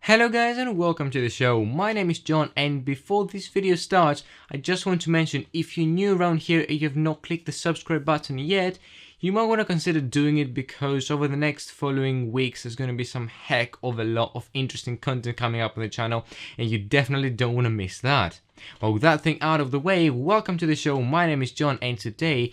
Hello guys and welcome to the show. My name is John, and before this video starts, I just want to mention if you're new around here and you have not clicked the subscribe button yet, you might want to consider doing it because over the next following weeks there's going to be some heck of a lot of interesting content coming up on the channel and you definitely don't want to miss that. Well, with that thing out of the way, welcome to the show. My name is John and today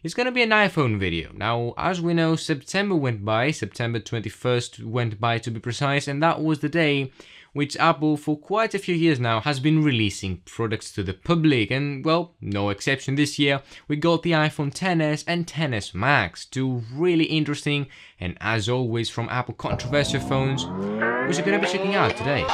it's gonna be an iPhone video. Now, as we know, September went by, September 21st went by to be precise, and that was the day which Apple, for quite a few years now, has been releasing products to the public. And, well, no exception this year, we got the iPhone XS and XS Max, two really interesting, and as always from Apple, controversial phones, which we're gonna be checking out today.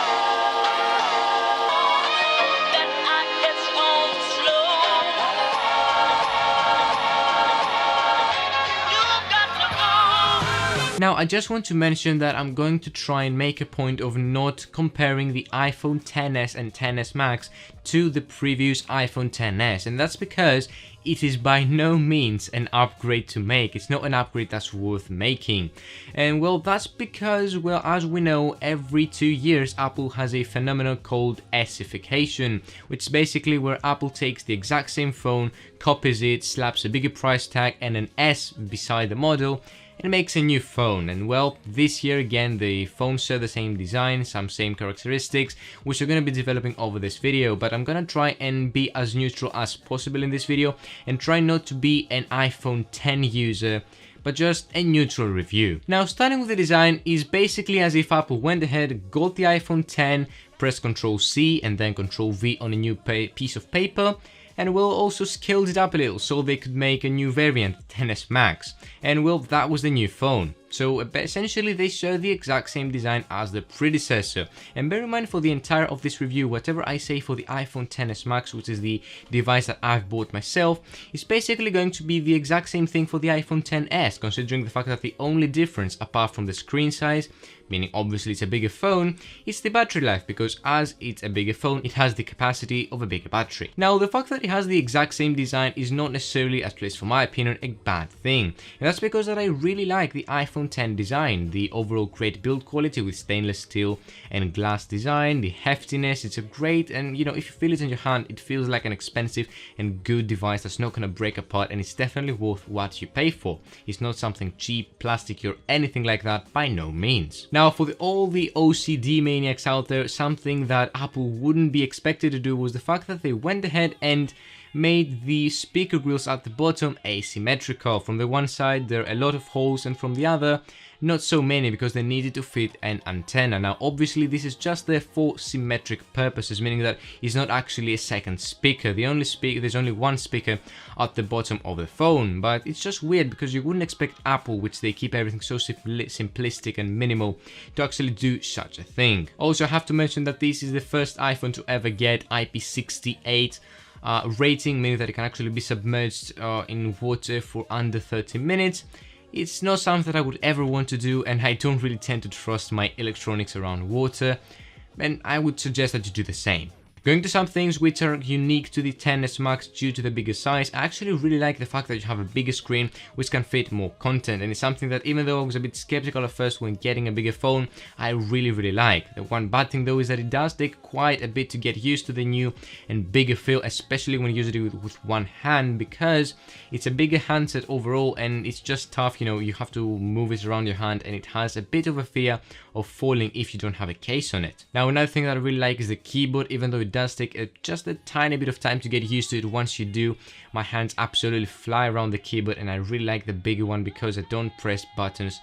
Now, I just want to mention that I'm going to try and make a point of not comparing the iPhone XS and XS Max to the previous iPhone XS, and that's because it is by no means an upgrade to make. It's not an upgrade that's worth making. And well, that's because, well, as we know, every 2 years Apple has a phenomenon called S-ification, which is basically where Apple takes the exact same phone, copies it, slaps a bigger price tag and an S beside the model, and makes a new phone. And well, this year again the phones share the same design, some same characteristics, which we're going to be developing over this video, but I'm going to try and be as neutral as possible in this video and try not to be an iPhone X user, but just a neutral review. Now, starting with the design is basically as if Apple went ahead, got the iPhone X, pressed Ctrl C and then Ctrl V on a new piece of paper, and will also scaled it up a little so they could make a new variant, XS Max. And well, that was the new phone. So essentially they share the exact same design as the predecessor. And bear in mind, for the entire of this review, whatever I say for the iPhone XS Max, which is the device that I've bought myself, is basically going to be the exact same thing for the iPhone XS, considering the fact that the only difference, apart from the screen size, meaning obviously it's a bigger phone, it's the battery life, because as it's a bigger phone, it has the capacity of a bigger battery. Now, the fact that it has the exact same design is not necessarily, at least for my opinion, a bad thing. And that's because that I really like the iPhone X design, the overall great build quality with stainless steel and glass design, the heftiness, it's a great, and you know, if you feel it in your hand, it feels like an expensive and good device that's not gonna break apart, and it's definitely worth what you pay for. It's not something cheap, plasticky or anything like that, by no means. Now, for all the OCD maniacs out there, something that Apple wouldn't be expected to do was the fact that they went ahead and made the speaker grills at the bottom asymmetrical. From the one side there are a lot of holes, and from the other not so many, because they needed to fit an antenna. Now obviously this is just there for symmetric purposes, meaning that it's not actually a second speaker. There's only one speaker at the bottom of the phone, but it's just weird because you wouldn't expect Apple, which they keep everything so simplistic and minimal, to actually do such a thing. Also, I have to mention that this is the first iPhone to ever get IP68 rating, meaning that it can actually be submerged in water for under 30 minutes. It's not something that I would ever want to do, and I don't really tend to trust my electronics around water, and I would suggest that you do the same. Going to some things which are unique to the XS Max due to the bigger size, I actually really like the fact that you have a bigger screen which can fit more content, and it's something that, even though I was a bit skeptical at first when getting a bigger phone, I really like. The one bad thing though is that it does take quite a bit to get used to the new and bigger feel, especially when you use it with one hand, because it's a bigger handset overall and it's just tough, you know, you have to move it around your hand and it has a bit of a fear of falling if you don't have a case on it. Now, another thing that I really like is the keyboard. Even though it does take just a tiny bit of time to get used to it, once you do, my hands absolutely fly around the keyboard, and I really like the bigger one because I don't press buttons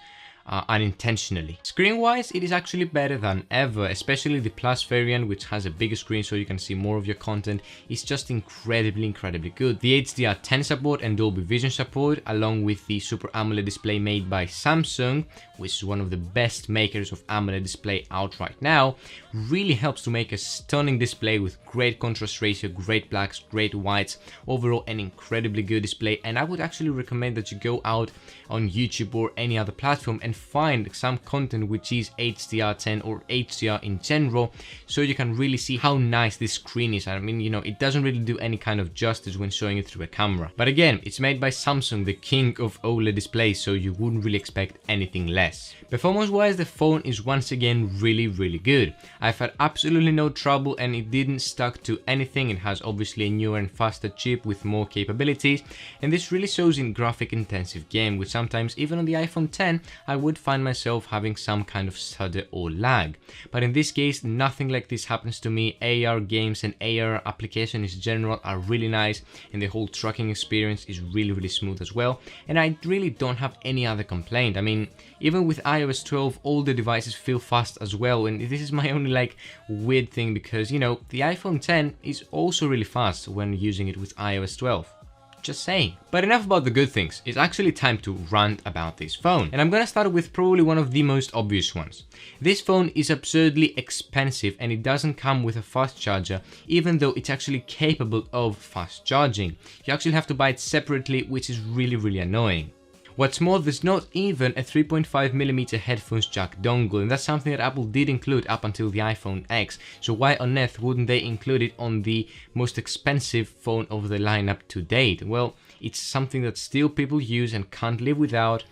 unintentionally. Screen wise, it is actually better than ever, especially the Plus variant, which has a bigger screen so you can see more of your content. It's just incredibly good. The HDR10 support and Dolby Vision support, along with the Super AMOLED display made by Samsung, which is one of the best makers of AMOLED display out right now, really helps to make a stunning display with great contrast ratio, great blacks, great whites, overall an incredibly good display. And I would actually recommend that you go out on YouTube or any other platform and find some content which is HDR10 or HDR in general, so you can really see how nice this screen is. I mean, you know, it doesn't really do any kind of justice when showing it through a camera. But again, it's made by Samsung, the king of OLED displays, so you wouldn't really expect anything less. Performance wise, the phone is once again really good. I've had absolutely no trouble and it didn't stuck to anything. It has obviously a newer and faster chip with more capabilities, and this really shows in graphic intensive game, which sometimes even on the iPhone 10 I would find myself having some kind of stutter or lag. But in this case, nothing like this happens to me. AR games and AR applications in general are really nice, and the whole tracking experience is really smooth as well, and I really don't have any other complaint. I mean, even with iOS 12 all the devices feel fast as well, and this is my only like weird thing, because you know, the iPhone 10 is also really fast when using it with iOS 12. Just saying. But enough about the good things, it's actually time to rant about this phone. And I'm gonna start with probably one of the most obvious ones. This phone is absurdly expensive and it doesn't come with a fast charger, even though it's actually capable of fast charging. You actually have to buy it separately, which is really annoying. What's more, there's not even a 3.5mm headphones jack dongle, and that's something that Apple did include up until the iPhone X, so why on earth wouldn't they include it on the most expensive phone of the lineup to date? Well, it's something that still people use and can't live without,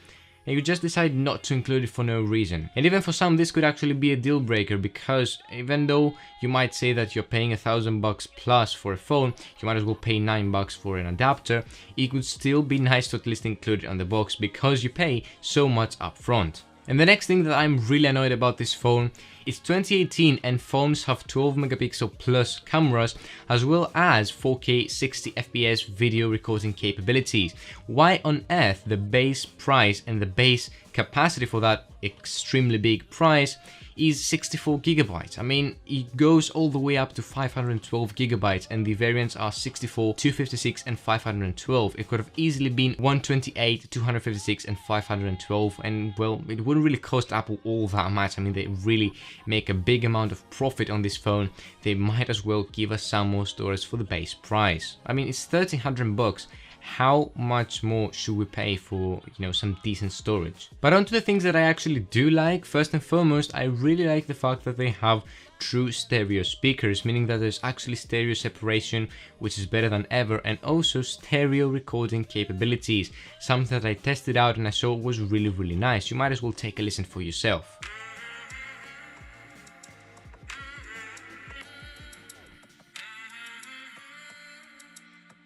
and you just decide not to include it for no reason. And even for some, this could actually be a deal breaker, because even though you might say that you're paying $1,000 plus for a phone, you might as well pay $9 for an adapter. It would still be nice to at least include it on the box, because you pay so much upfront. And the next thing that I'm really annoyed about this phone, it's 2018 and phones have 12 megapixel plus cameras as well as 4K 60 FPS video recording capabilities. Why on earth the base price and the base capacity for that extremely big price is 64 gigabytes? I mean, it goes all the way up to 512 gigabytes and the variants are 64, 256 and 512. It could have easily been 128, 256 and 512, and well, it wouldn't really cost Apple all that much. I mean, they really make a big amount of profit on this phone. They might as well give us some more storage for the base price. I mean, it's $1,300. How much more should we pay for, you know, some decent storage? But on to the things that I actually do like. First and foremost, I really like the fact that they have true stereo speakers, meaning that there's actually stereo separation, which is better than ever, and also stereo recording capabilities, something that I tested out and I saw was really nice. You might as well take a listen for yourself.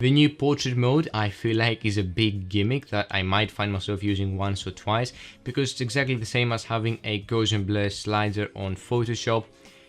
The new portrait mode I feel like is a big gimmick that I might find myself using once or twice, because it's exactly the same as having a Gaussian blur slider on Photoshop.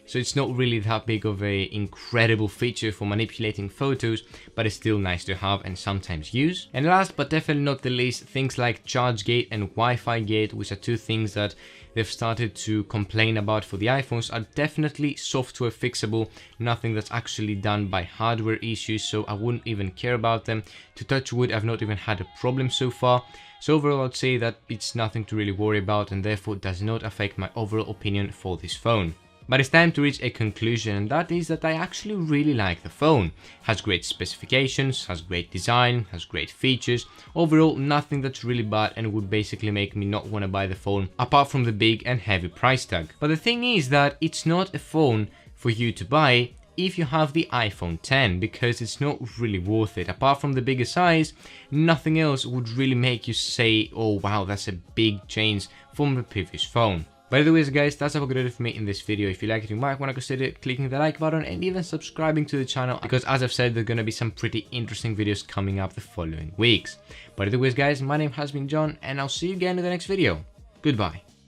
So it's not really that big of a incredible feature for manipulating photos, but it's still nice to have and sometimes use. And last but definitely not the least, things like charge gate and Wi-Fi gate, which are two things that they've started to complain about for the iPhones, are definitely software fixable, nothing that's actually done by hardware issues, so I wouldn't even care about them. To touch wood, I've not even had a problem so far. So overall, I'd say that it's nothing to really worry about and therefore does not affect my overall opinion for this phone. But it's time to reach a conclusion, and that is that I actually really like the phone. Has great specifications, has great design, has great features. Overall, nothing that's really bad and would basically make me not want to buy the phone, apart from the big and heavy price tag. But the thing is that it's not a phone for you to buy if you have the iPhone 10, because it's not really worth it. Apart from the bigger size, nothing else would really make you say, oh wow, that's a big change from the previous phone. By the way guys, that's about it for me in this video. If you like it, you might want to consider clicking the like button and even subscribing to the channel, because as I've said, there's going to be some pretty interesting videos coming up the following weeks. By the way guys, my name has been John and I'll see you again in the next video. Goodbye.